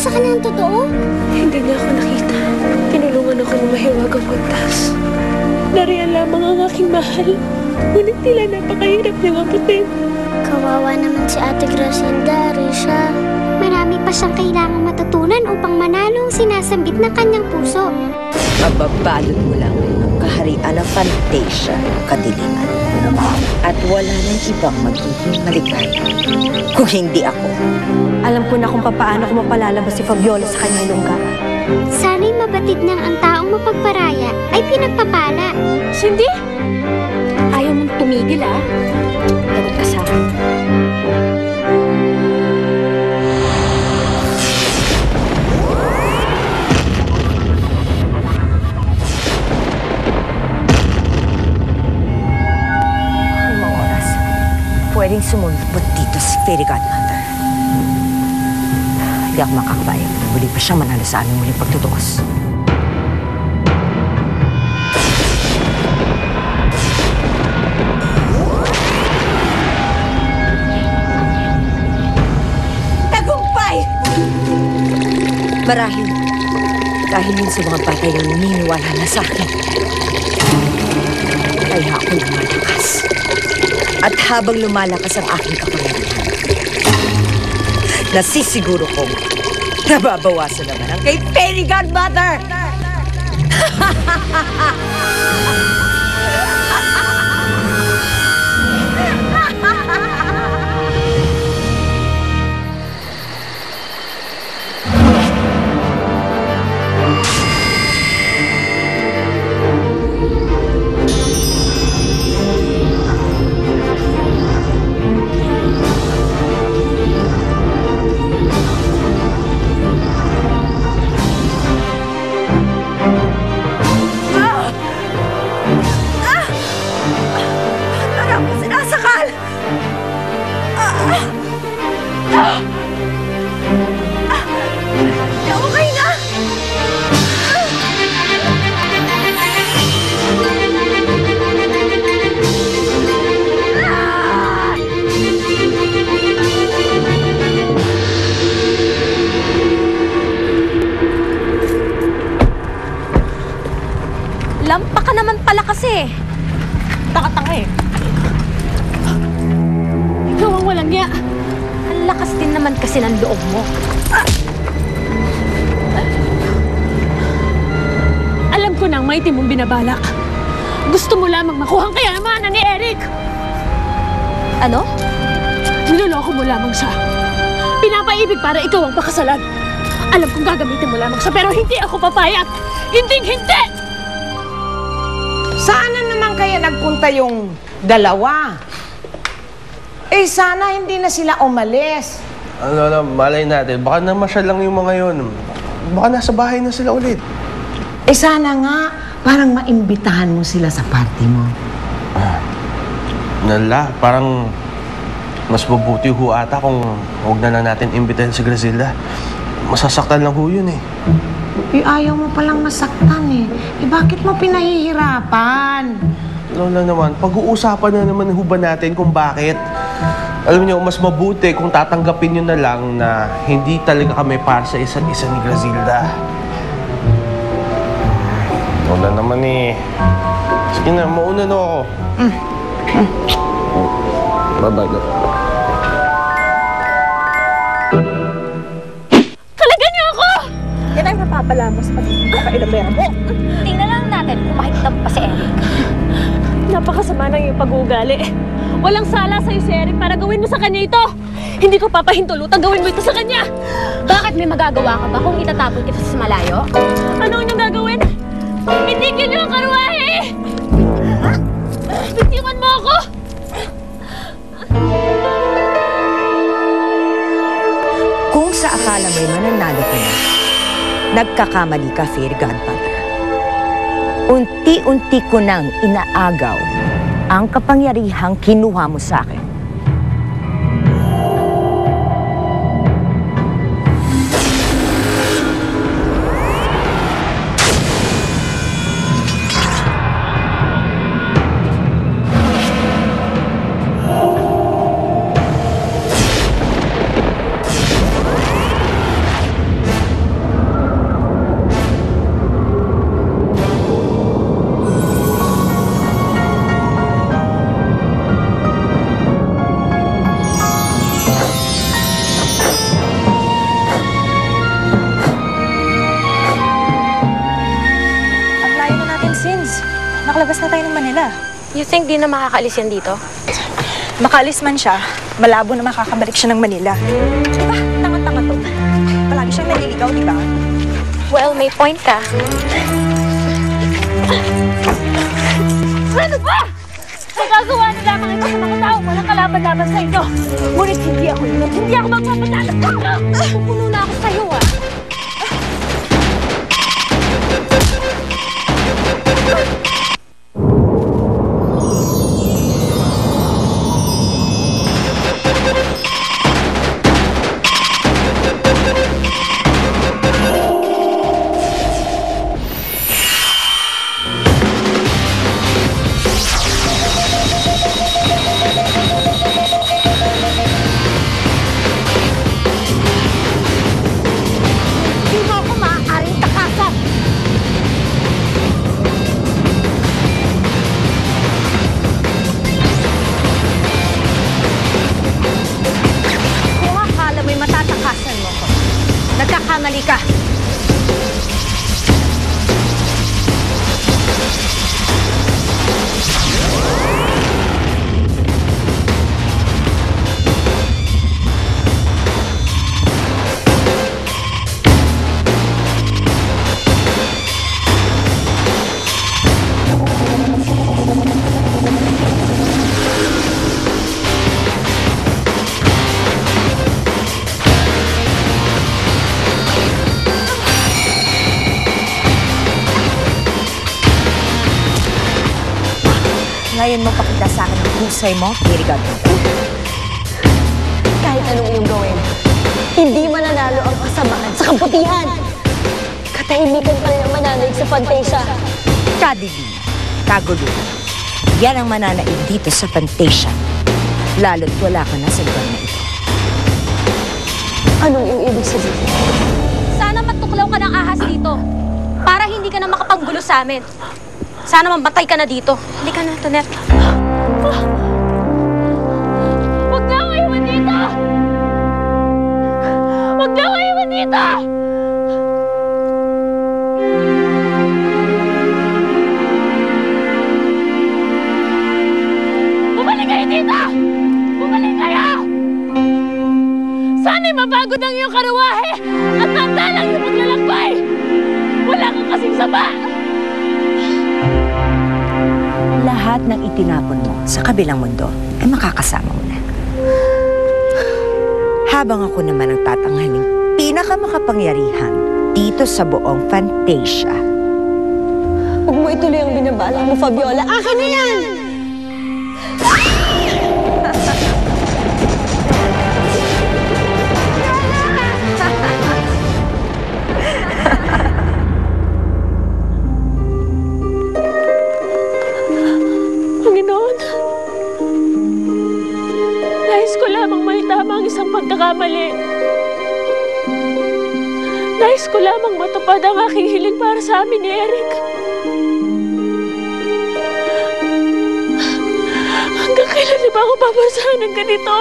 sa kanya ang totoo? Hindi niya ako nakita. Tinulungan ako ng mahiwagang kwintas. Nariyan lamang ang aking mahal. Ngunit tila napakahirap niyang abutin. Kawawa naman si Ate Graciela, Risha. Marami pa siyang kailangang matutunan upang manalo ang sinasambit ng kanyang puso. Mababalot mo lang ang kaharian ng Fantasia, kadiliman. At wala nang ibang magiging maligaya kung hindi ako. Alam ko na kung paano ko mapalalabas si Fabiola sa kanyang lungga. Sana'y mabatid ng ang taong mapagparaya ay pinagpapala. Cindy? Ayaw mong tumigil, ah. Lagot ka sa akin. Anong oras? Pwedeng sumulpot dito si Fairy Godmother. Hindi ako makakapayag. Muli pa siyang manalo sa aming muling pagtutukos. Marahil, dahil yun sa mga batay na naniniwala na sa akin. Kaya ako lumalakas. At habang lumalakas ang aking kapangyarihan, nasisiguro kong nababawasan naman ang kay Fairy Godmother! Okay na! Lampa ka naman pala kasi. Taka-taka eh. Ikaw ang walang niya. Ang lakas din naman kasi ng loob mo. Alam ko nang may mong binabalak. Gusto mo lamang makuha ang kayamanan ni Eric. Ano? Niloloko mo lamang siya. Pinapaibig para ikaw ang pakasalan. Alam kong gagamitin mo lamang siya, pero hindi ako papayag. Hinding-hindi! Saan na naman kaya nagpunta yung dalawa? Eh, sana hindi na sila umalis. Ano, malay natin. Baka namasyal lang yung mga yun. Baka nasa bahay na sila ulit. Eh, sana nga, parang maimbitahan mo sila sa party mo. Nala, parang mas mabuti ho ata kung huwag na lang natin imbitahan si Graciela. Masasaktan lang ho yun eh. Eh, ayaw mo palang masaktan eh. Eh, bakit mo pinahihirapan? Lola naman, pag-uusapan na naman ho ba natin kung bakit? Alam niyo, mas mabuti kung tatanggapin niyo na lang na hindi talaga kami para sa isa't isa ni Graciela. Lola naman eh. Sige na, mauna na ako. Bye-bye. Talaga niyo ako! Yan ang napapala mo sa pagiging kakailamera mo. Tingnan lang natin kung makikita mo pa si Eric. Napakasama ng iyong pag-uugali. Walang sala sa'yo si Eric para gawin mo sa kanya ito. Hindi ko papahintulutan gawin mo ito sa kanya. Bakit may magagawa ka ba kung itatapon kita sa malayo? Ano ang gagawin? Itigil niyo ang karwahe! Bitiwan mo ako! Kung sa akala mo'y mananalo ka na, nagkakamali ka, Fairy Godmother. Unti-unti ko nang inaagaw ang kapangyarihang kinuha mo sa akin. nakalabas na tayo ng Manila. You think di na makakaalis yan dito? Makaalis man siya, malabo na makakabalik siya ng Manila. Diba? Tanga-tanga to. Palagi siyang naliligaw, diba? Well, may point ka. Ano ba? Nagagawa na lamang ito sa mga tao walang kalaban-laban sa ito. Ngunit hindi ako yun. Hindi ako magpapatalo. Pupuno na ako sa'yo, ah. Hindi mo ako maaaring takasan. Kung akala mo'y matatakasan mo ko, nagkakamali ka. Ngayon mo pakita sa akin ang husay mo, Kirigad. Kahit anong iyong gawin, hindi mananalo ang kasamaan sa kabutihan. Katahimikan pa rin ang mananaig sa Fantasia. Kadili, kagulo. Yan ang mananaig dito sa Fantasia. Lalo't wala ka na sa lugar na ito. Anong iyong ibig sabihin? Sana matuklaw ka ng ahas dito para hindi ka na makapanggulo sa amin. Sana mamatay ka na dito. Hindi ka na, Tonet. Huwag na ako iwan dito! Huwag na ako iwan dito! Bumalik kayo dito! Bumalik kayo! Sana'y mapagod ang iyong karawahe at mantalang iyong paglalakbay! Wala kang kasing saba! Lahat ng itinapon mo sa kabilang mundo ay makakasama mo na. Habang ako naman ang tatanghaling pinakamakapangyarihan dito sa buong Fantasia. Huwag mo ituloy ang binabala mo, Fabiola. Akin na yan! Panginoon, nais ko lamang maitama ang isang pagkakamali. Nais ko lamang matupad ang aking hiling para sa amin ni Eric. Hanggang kailan na ba ako papasahan ng ganito?